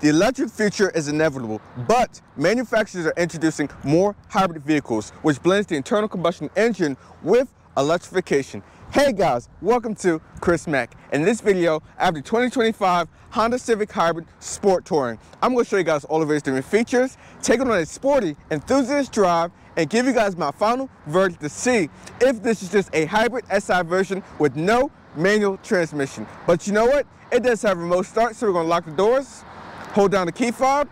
the electric future is inevitable, but manufacturers are introducing more hybrid vehicles, which blends the internal combustion engine with electrification. Hey guys, welcome to Chris Mack. In this video, I have the 2025 Honda Civic Hybrid Sport Touring. I'm going to show you guys all of its different features, take it on a sporty, enthusiast drive, and give you guys my final verdict to see if this is just a hybrid SI version with no manual transmission. But you know what? It does have remote start, so we're going to lock the doors, hold down the key fob.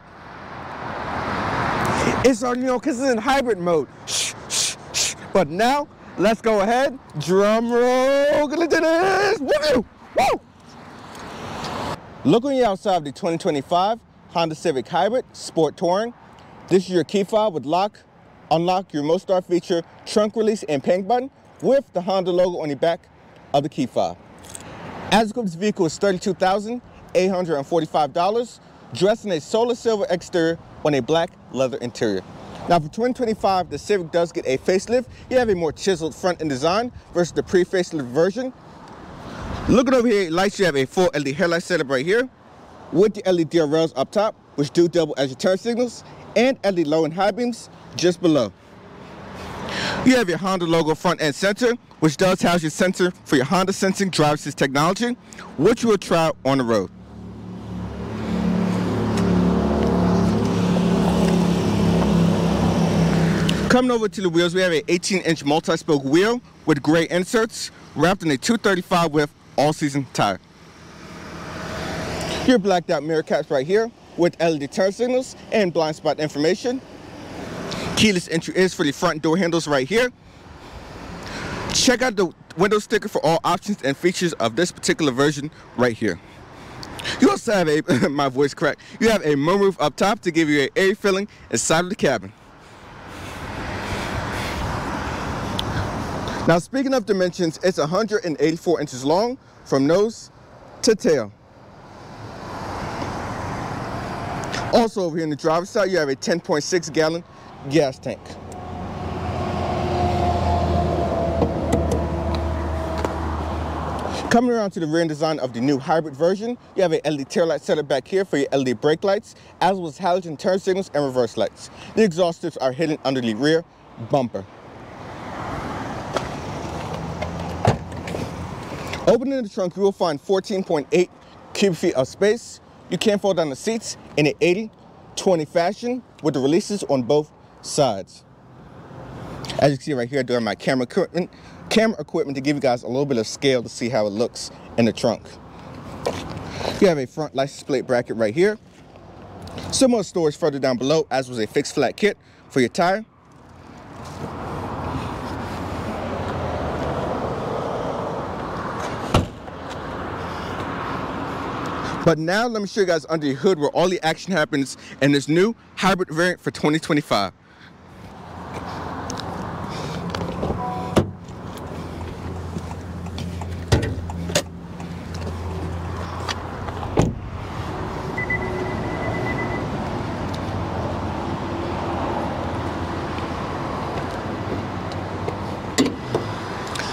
It's already, because it's in hybrid mode. Shh, shh, shh. But now, let's go ahead. Drum roll. Get into this. Woo! Woo! Look on the outside of the 2025 Honda Civic Hybrid Sport Touring. This is your key fob with lock, unlock, your remote start feature, trunk release, and panic button with the Honda logo on the back of the key fob. As equipped, this vehicle is $32,845, dressed in a solar silver exterior on a black leather interior. Now for 2025, the Civic does get a facelift. You have a more chiseled front end design versus the pre-facelift version. Looking over here, lights, you have a full LED headlight setup right here with the LED rails up top, which do double as your turn signals, and LED low and high beams just below. You have your Honda logo front and center, which does house your sensor for your Honda Sensing Drive Assist technology, which you will try on the road. Coming over to the wheels, we have an 18-inch multi-spoke wheel with gray inserts wrapped in a 235 width all-season tire. Your blacked out mirror caps right here with LED turn signals and blind spot information. Keyless entry is for the front door handles right here. Check out the window sticker for all options and features of this particular version right here. You also have a, my voice cracked, you have a moonroof up top to give you an air filling inside of the cabin. Now speaking of dimensions, it's 184 inches long from nose to tail. Also over here in the driver's side, you have a 10.6 gallon gas tank. Coming around to the rear end design of the new hybrid version, you have a LED tail light setup back here for your LED brake lights, as well as halogen turn signals and reverse lights. The exhaust tips are hidden under the rear bumper. Opening the trunk, you will find 14.8 cubic feet of space. You can fold down the seats in an 80-20 fashion with the releases on both sides. As you can see right here, I do have my camera equipment to give you guys a little bit of scale to see how it looks in the trunk. You have a front license plate bracket right here. Similar storage further down below, as was a fixed flat kit for your tire. But now let me show you guys under the hood where all the action happens in this new hybrid variant for 2025.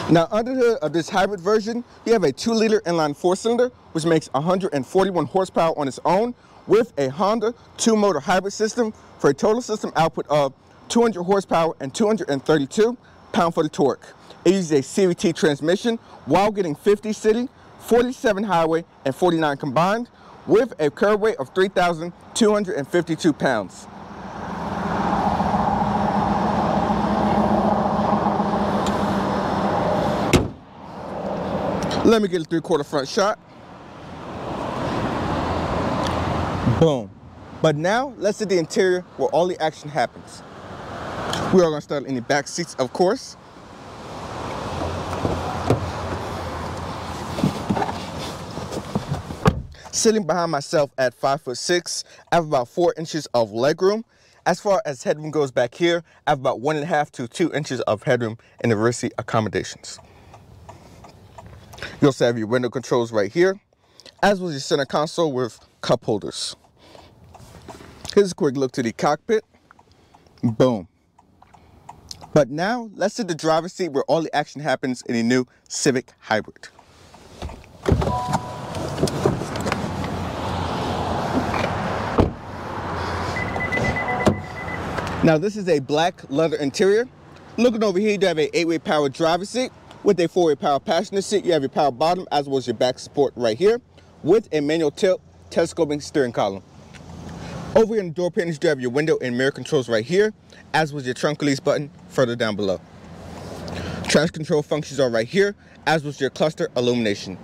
Now under the hood of this hybrid version, you have a 2-liter inline 4-cylinder, which makes 141 horsepower on its own, with a Honda 2-motor hybrid system for a total system output of 200 horsepower and 232 pound-foot of torque. It uses a CVT transmission while getting 50 city, 47 highway, and 49 combined, with a curb weight of 3,252 pounds. Let me get a 3/4 front shot. Boom. But now, let's see the interior where all the action happens. We are going to start in the back seats, of course. Sitting behind myself at 5'6", I have about 4 inches of legroom. As far as headroom goes back here, I have about 1.5 to 2 inches of headroom in the rear seat accommodations. You also have your window controls right here, as well as your center console with cup holders. Here's a quick look to the cockpit. Boom. But now, let's see the driver's seat where all the action happens in a new Civic Hybrid. Now this is a black leather interior. Looking over here, you have a 8-way power driver's seat with a 4-way power passenger seat. You have your power bottom as well as your back support right here with a manual tilt telescoping steering column. Over here in the door panels, you have your window and mirror controls right here, as was your trunk release button further down below. Traction control functions are right here, as was your cluster illumination.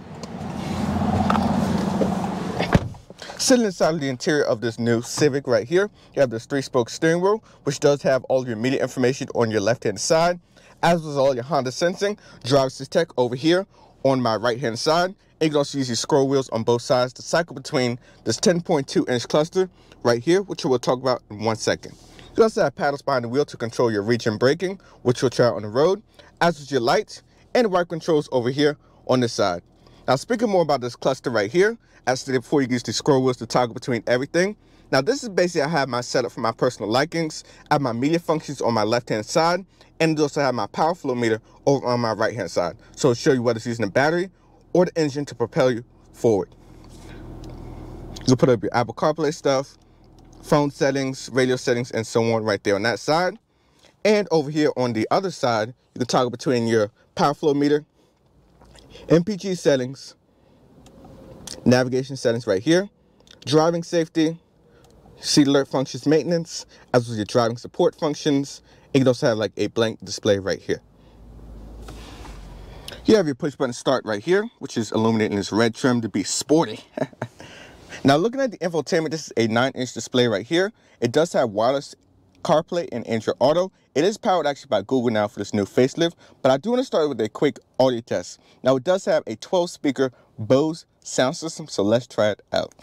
Sitting inside of the interior of this new Civic right here, you have this 3-spoke steering wheel, which does have all of your media information on your left-hand side, as well as all your Honda sensing, driver assist tech over here on my right-hand side. And you can also use your scroll wheels on both sides to cycle between this 10.2-inch cluster right here, which we'll talk about in 1 second. You also have paddles behind the wheel to control your region braking, which you'll try on the road, as with your lights and the wiper controls over here on this side. Now, speaking more about this cluster right here, as stated before, you can use the scroll wheels to toggle between everything. Now, this is basically how I have my setup for my personal likings. I have my media functions on my left-hand side, and it also have my power flow meter over on my right-hand side. So it'll show you whether it's using the battery or the engine to propel you forward. You'll put up your Apple CarPlay stuff, phone settings, radio settings, and so on right there on that side. And over here on the other side, you can toggle between your power flow meter, MPG settings, navigation settings right here, driving safety, seat alert functions maintenance, as well as your driving support functions. You can also have like a blank display right here. You have your push button start right here, which is illuminating this red trim to be sporty. Now looking at the infotainment, this is a 9-inch display right here. It does have wireless CarPlay and Android Auto. It is powered actually by Google now for this new facelift, but I do want to start with a quick audio test. Now it does have a 12-speaker Bose sound system, so let's try it out.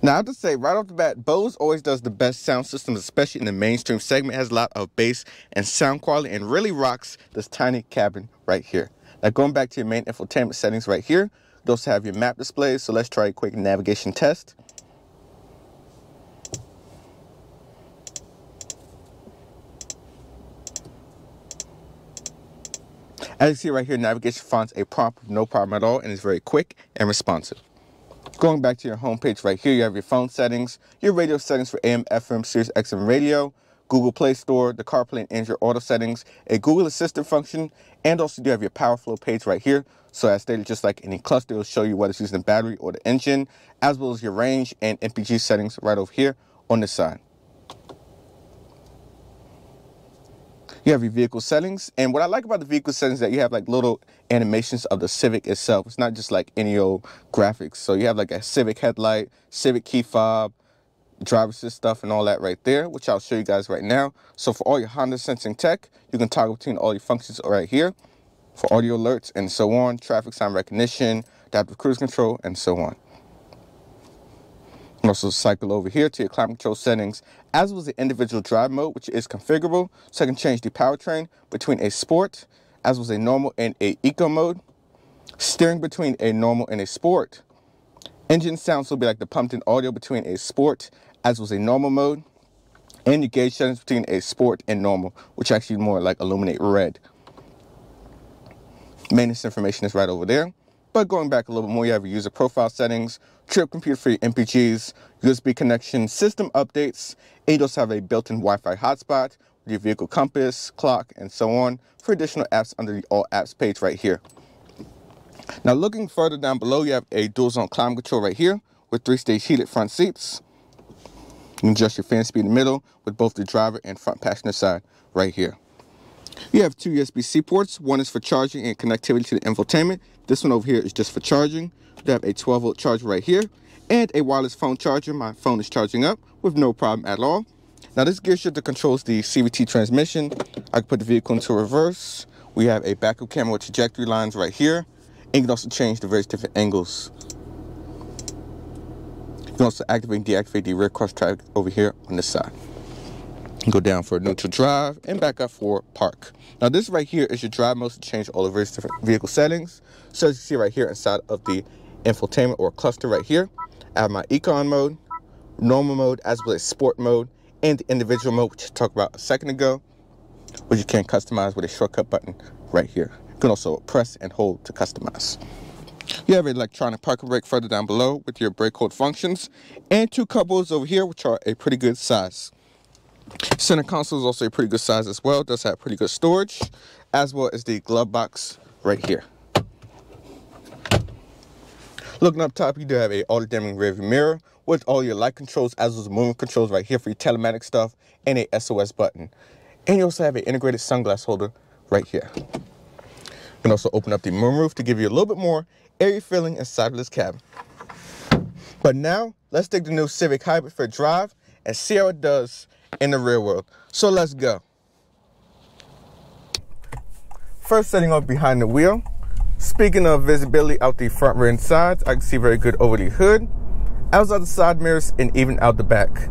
Now, I have to say, right off the bat, Bose always does the best sound systems, especially in the mainstream segment. It has a lot of bass and sound quality and really rocks this tiny cabin right here. Now, going back to your main infotainment settings right here, you also have your map displays. So let's try a quick navigation test. As you see right here, navigation finds a prompt with no problem at all and is very quick and responsive. Going back to your home page right here, you have your phone settings, your radio settings for AM, FM, Sirius XM radio, Google Play Store, the CarPlay and Android Auto settings, a Google Assistant function, and also you have your power flow page right here. So as stated, just like any cluster, it'll show you whether it's using the battery or the engine, as well as your range and MPG settings right over here on this side. You have your vehicle settings, and what I like about the vehicle settings is that you have like little animations of the Civic itself. It's not just like any old graphics. So you have like a Civic headlight, Civic key fob, driver assist stuff and all that right there, which I'll show you guys right now. So for all your Honda sensing tech, you can toggle between all your functions right here for audio alerts and so on, traffic sign recognition, adaptive cruise control, and so on. Also cycle over here to your climate control settings, as well as the individual drive mode, which is configurable. So I can change the powertrain between a sport, as well as a normal and a eco mode. Steering between a normal and a sport. Engine sounds will be like the pumped-in audio between a sport, as well as a normal mode. And your gauge settings between a sport and normal, which actually more like illuminate red. Maintenance information is right over there. But going back a little bit more, you have your user profile settings, trip computer for your MPGs, USB connection, system updates, and you also have a built-in Wi-Fi hotspot with your vehicle compass, clock, and so on for additional apps under the All Apps page right here. Now looking further down below, you have a dual zone climate control right here with 3-stage heated front seats. You can adjust your fan speed in the middle with both the driver and front passenger side right here. You have 2 USB-C ports. One is for charging and connectivity to the infotainment. This one over here is just for charging. You have a 12-volt charger right here and a wireless phone charger. My phone is charging up with no problem at all. Now this gear shifter controls the CVT transmission. I can put the vehicle into reverse. We have a backup camera with trajectory lines right here. And you can also change the various different angles. You can also activate and deactivate the rear cross traffic over here on this side. Go down for neutral drive and back up for park. Now this right here is your drive mode to change all of various different vehicle settings. So as you see right here inside of the infotainment or cluster right here, I have my econ mode, normal mode, as well as sport mode, and the individual mode, which I talked about a second ago, which you can customize with a shortcut button right here. You can also press and hold to customize. You have an electronic parking brake further down below with your brake hold functions, and 2 cupboards over here, which are a pretty good size. Center console is also a pretty good size as well. It does have pretty good storage, as well as the glove box right here. Looking up top, you do have a auto dimming rearview mirror with all your light controls, as well as movement controls right here for your telematic stuff, and a SOS button. And you also have an integrated sunglass holder right here. You can also open up the moonroof to give you a little bit more airy feeling inside of this cabin. But now, let's take the new Civic Hybrid for a drive and see how it does in the real world. So let's go. First, setting off behind the wheel. Speaking of visibility out the front, rear, and sides, I can see very good over the hood, as out the side mirrors, and even out the back.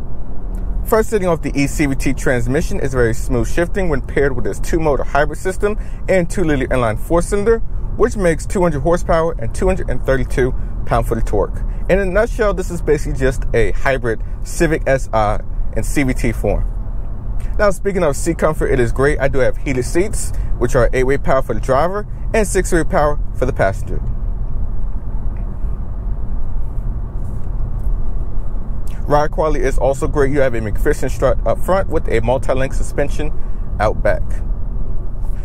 First, setting off the eCVT transmission is very smooth shifting when paired with this 2-motor hybrid system and 2-liter inline 4-cylinder, which makes 200 horsepower and 232 pound-foot of torque. In a nutshell, this is basically just a hybrid Civic Si in CVT form. Now, speaking of seat comfort, it is great. I do have heated seats, which are 8-way power for the driver and 6-way power for the passenger. Ride quality is also great. You have a McPherson strut up front with a multi-link suspension out back.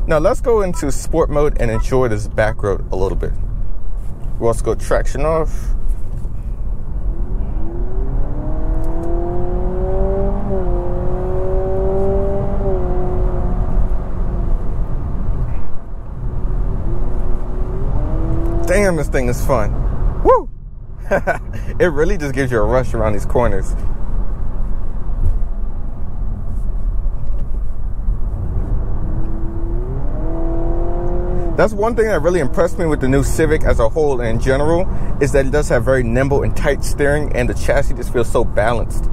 Now let's go into sport mode and enjoy this back road a little bit. We'll also go traction off. Damn, this thing is fun. Woo! It really just gives you a rush around these corners. That's one thing that really impressed me with the new Civic as a whole and in general, is that it does have very nimble and tight steering, and the chassis just feels so balanced.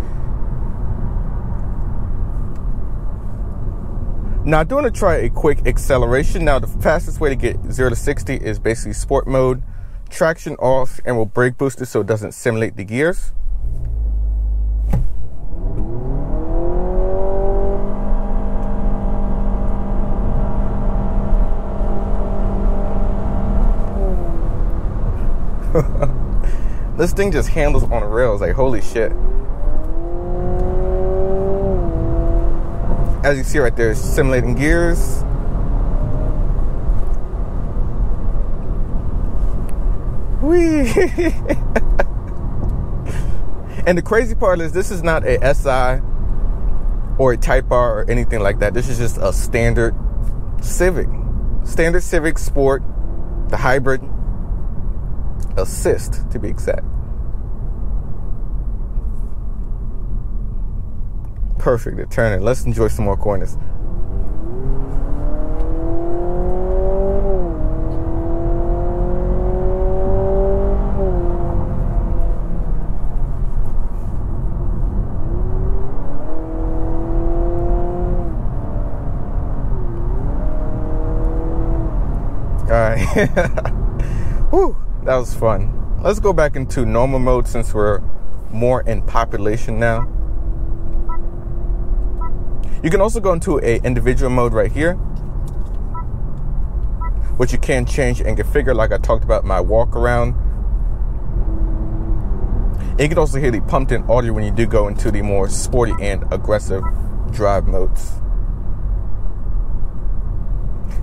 Now, I'm going to try a quick acceleration. Now, the fastest way to get 0 to 60 is basically sport mode, traction off, and we'll brake boost it so it doesn't simulate the gears. This thing just handles on the rails, like holy shit. As you see right there, it's simulating gears. Whee! And the crazy part is this is not a SI or a Type R or anything like that. This is just a standard Civic. Standard Civic Sport, the Hybrid Assist to be exact. Perfect to turn it. Let's enjoy some more corners. Alright. Whew, that was fun. Let's go back into normal mode since we're more in population now. You can also go into a individual mode right here, which you can change and configure, like I talked about my Walkaround. And you can also hear the pumped in audio when you do go into the more sporty and aggressive drive modes.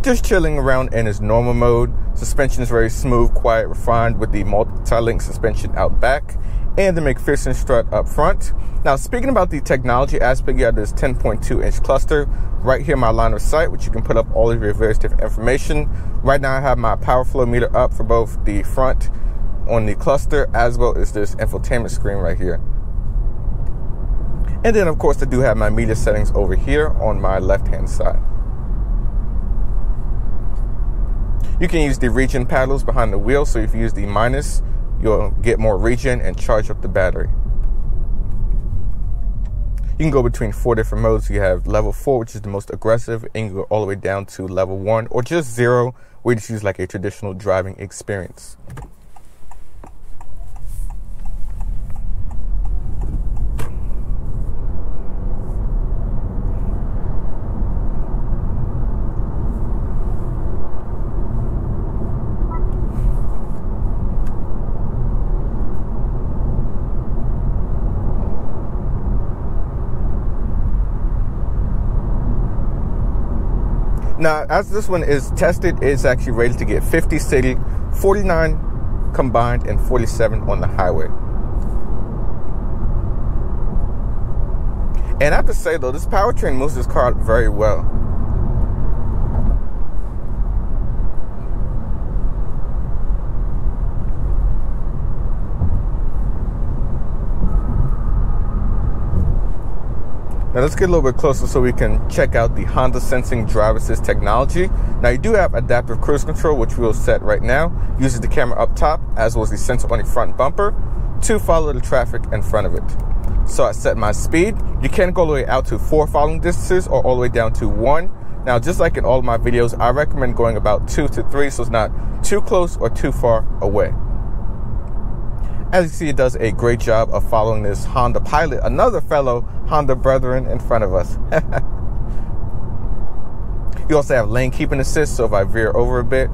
Just chilling around in its normal mode. Suspension is very smooth, quiet, refined with the multi-link suspension out back and the McPherson strut up front. Now, speaking about the technology aspect, you have this 10.2-inch cluster right here in my line of sight, which you can put up all of your various different information. Right now, I have my power flow meter up for both the front on the cluster as well as this infotainment screen right here. And then, of course, I do have my media settings over here on my left-hand side. You can use the regen paddles behind the wheel, so if you use the minus, you'll get more regen and charge up the battery. You can go between 4 different modes. You have level 4, which is the most aggressive, and you can go all the way down to level 1 or just 0, where you just use like a traditional driving experience. Now, as this one is tested, it's actually rated to get 50 city, 49 combined, and 47 on the highway. And I have to say, though, this powertrain moves this car very well. Now let's get a little bit closer so we can check out the Honda Sensing Drive Assist technology. Now you do have adaptive cruise control, which we'll set right now. Uses the camera up top, as well as the sensor on the front bumper, to follow the traffic in front of it. So I set my speed. You can go all the way out to 4 following distances or all the way down to 1. Now, just like in all of my videos, I recommend going about 2 to 3, so it's not too close or too far away. As you see, it does a great job of following this Honda Pilot, another fellow Honda brethren in front of us. You also have lane keeping assist, so if I veer over a bit,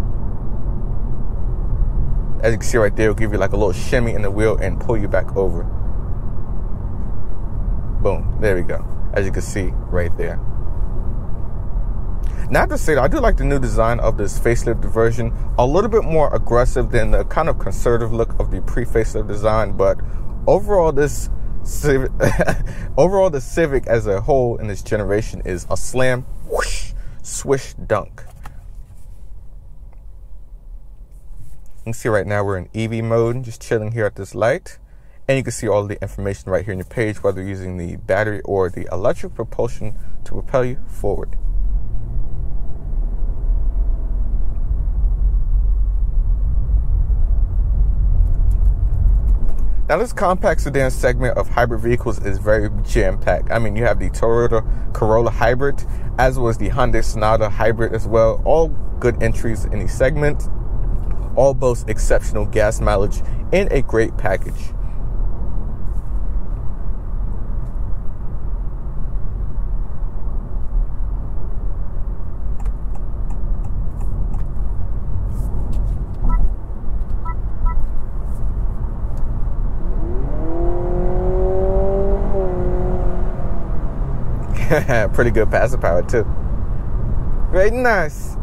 as you can see right there, it'll give you like a little shimmy in the wheel and pull you back over. Boom, there we go, as you can see right there. Not to say that I do like the new design of this facelift version, a little bit more aggressive than the kind of conservative look of the pre-facelift design, but overall this Civic, overall the Civic as a whole in this generation is a slam, whoosh, swish, dunk. You can see right now we're in EV mode, just chilling here at this light, and you can see all the information right here on your page, whether you're using the battery or the electric propulsion to propel you forward. Now, this compact sedan segment of hybrid vehicles is very jam-packed. I mean, you have the Toyota Corolla Hybrid, as well as the Honda Sonata Hybrid as well. All good entries in the segment. All boast exceptional gas mileage in a great package. Pretty good passive power too. Very nice.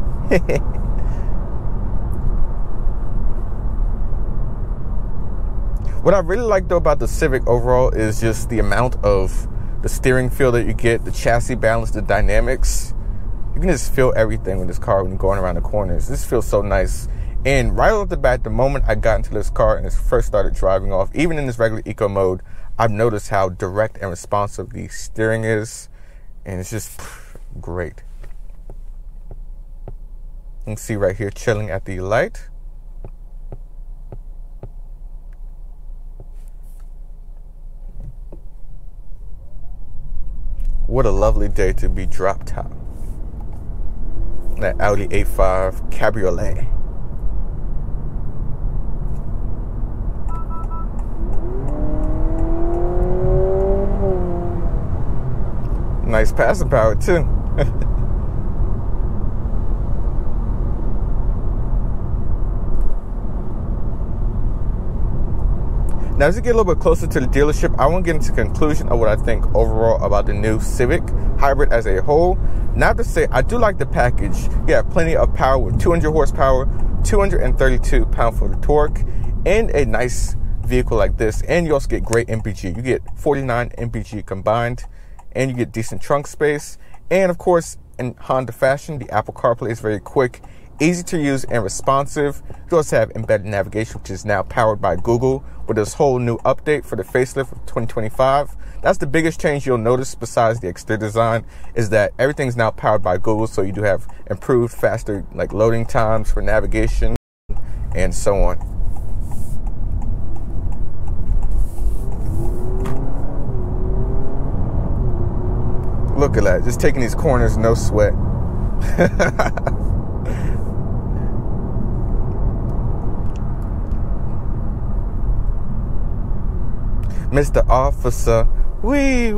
What I really like though about the Civic overall is just the amount of the steering feel that you get, the chassis balance, the dynamics. You can just feel everything with this car when you're going around the corners. This feels so nice. And right off the bat, the moment I got into this car and it first started driving off, even in this regular eco mode, I've noticed how direct and responsive the steering is. And it's just great. You can see right here chilling at the light. What a lovely day to be drop top. That Audi A5 Cabriolet. Nice passing power too. Now, as you get a little bit closer to the dealership, I want to get into the conclusion of what I think overall about the new Civic Hybrid as a whole. Not to say, I do like the package. You have plenty of power with 200 horsepower, 232 pound-foot of torque, and a nice vehicle like this. And you also get great MPG. You get 49 MPG combined, and you get decent trunk space. And of course, in Honda fashion, the Apple CarPlay is very quick, easy to use, and responsive. You also have embedded navigation, which is now powered by Google with this whole new update for the facelift of 2025. That's the biggest change you'll notice besides the exterior design, is that everything's now powered by Google. So you do have improved, faster like loading times for navigation and so on. Look at that, just taking these corners, no sweat. Mr. Officer, wee,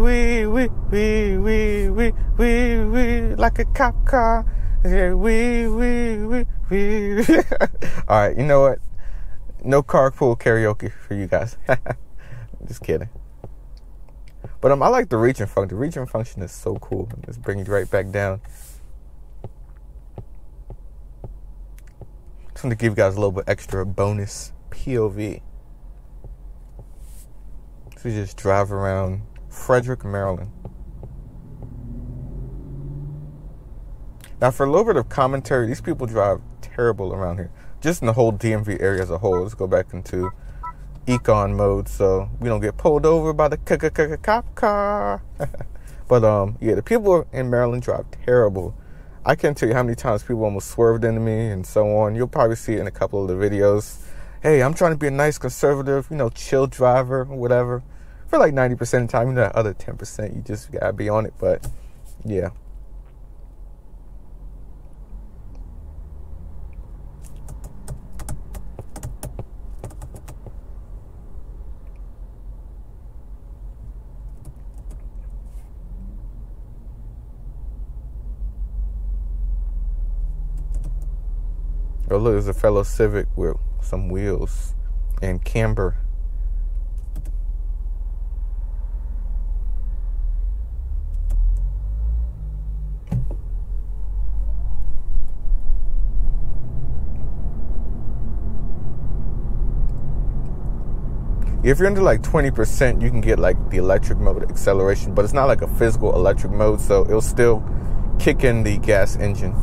like a cop car. Wee. All right, you know what? No carpool karaoke for you guys. Just kidding. But I like the reaching function. The reaching function is so cool. Let's bring it right back down. Just want to give you guys a little bit extra bonus POV. So we just drive around Frederick, Maryland. Now, for a little bit of commentary, these people drive terrible around here. Just in the whole DMV area as a whole. Let's go back into econ mode so we don't get pulled over by the cop car. But yeah, the people in Maryland drive terrible. I can't tell you how many times people almost swerved into me and so on. You'll probably see it in a couple of the videos. Hey, I'm trying to be a nice conservative, chill driver or whatever. For like 90% of the time, that other 10%, you just gotta be on it. But yeah. Oh, look, there's a fellow Civic with some wheels and camber. If you're under like 20%, you can get like the electric mode acceleration, but it's not like a physical electric mode, so it'll still kick in the gas engine.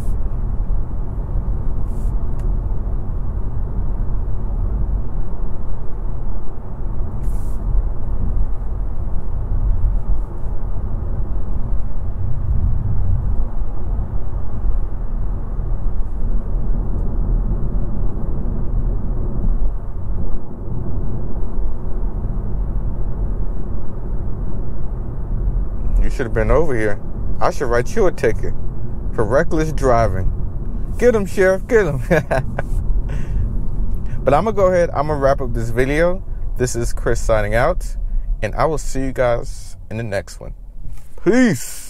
You should have been over here. I should write you a ticket for reckless driving. Get him, Sheriff, get him. But I'm going to go ahead. I'm going to wrap up this video. This is Chris signing out, and I will see you guys in the next one. Peace.